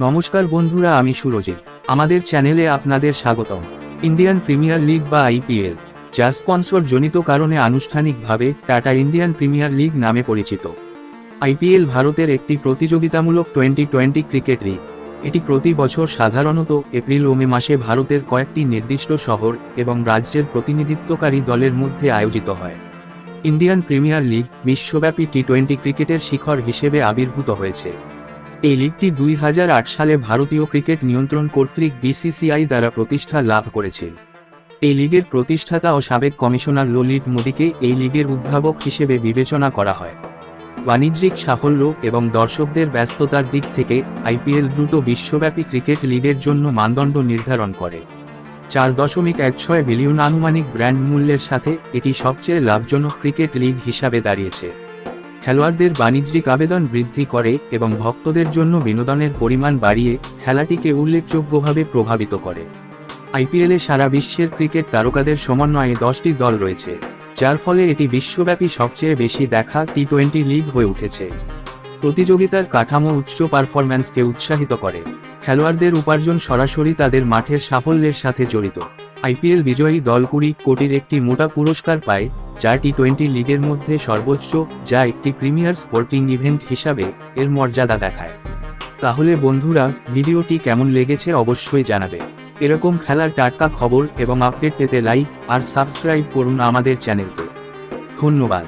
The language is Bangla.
নমস্কার বন্ধুরা, আমি সুরজিৎ। আমাদের চ্যানেলে আপনাদের স্বাগতম। ইন্ডিয়ান প্রিমিয়ার লিগ বা আইপিএল, যা স্পন্সর জনিত কারণে আনুষ্ঠানিকভাবে টাটা ইন্ডিয়ান প্রিমিয়ার লিগ নামে পরিচিত। আইপিএল ভারতের একটি প্রতিযোগিতামূলক টি-20 ক্রিকেট লিগ। এটি প্রতি বছর সাধারণত এপ্রিল ও মে মাসে ভারতের কয়েকটি নির্দিষ্ট শহর এবং রাজ্যের প্রতিনিধিত্বকারী দলের মধ্যে আয়োজিত হয়। ইন্ডিয়ান প্রিমিয়ার লিগ বিশ্বব্যাপী টি-20 ক্রিকেটের শিখর হিসেবে আবির্ভূত হয়েছে। এই লিগটি 2008 সালে ভারতীয় ক্রিকেট নিয়ন্ত্রণ কর্তৃক বিসিসিআই দ্বারা প্রতিষ্ঠা লাভ করেছিল। এই লিগের প্রতিষ্ঠাতা ও সাবেক কমিশনার ললিত মোদীকে এই লিগের উদ্ভাবক হিসেবে বিবেচনা করা হয়। বাণিজ্যিক সাফল্য এবং দর্শকদের ব্যস্ততার দিক থেকে আইপিএল দ্রুত বিশ্বব্যাপী ক্রিকেট লিগের জন্য মানদণ্ড নির্ধারণ করে। 4.16 বিলিয়ন আনুমানিক ব্র্যান্ড মূল্যের সাথে এটি সবচেয়ে লাভজনক ক্রিকেট লিগ হিসাবে দাঁড়িয়েছে। খেলোয়াড়দের বাণিজ্যিক আবেদন বৃদ্ধি করে এবং ভক্তদের জন্য বিনোদনের পরিমাণ বাড়িয়ে খেলাটিকে উল্লেখযোগ্যভাবে প্রভাবিত করে। আইপিএলে সারা বিশ্বের ক্রিকেট তারকাদের সমন্বয়ে 10টি দল রয়েছে, যার ফলে এটি বিশ্বব্যাপী সবচেয়ে বেশি দেখা টি-20 লিগ হয়ে উঠেছে। প্রতিযোগিতার কাঠামো উচ্চ পারফরম্যান্সকে উৎসাহিত করে। খেলোয়াড়দের উপার্জন সরাসরি তাদের মাঠের সাফল্যের সাথে জড়িত। আইপিএল বিজয়ী দল 20 কোটির একটি মোটা পুরস্কার পায়, যা টি-20 লিগের মধ্যে সর্বোচ্চ, যা একটি প্রিমিয়ার স্পোর্টিং ইভেন্ট হিসাবে এর মর্যাদা দেখায়। তাহলে বন্ধুরা, ভিডিওটি কেমন লেগেছে অবশ্যই জানাবে। এরকম খেলার টাটকা খবর এবং আপডেট পেতে লাইক আর সাবস্ক্রাইব করুন আমাদের চ্যানেলকে। ধন্যবাদ।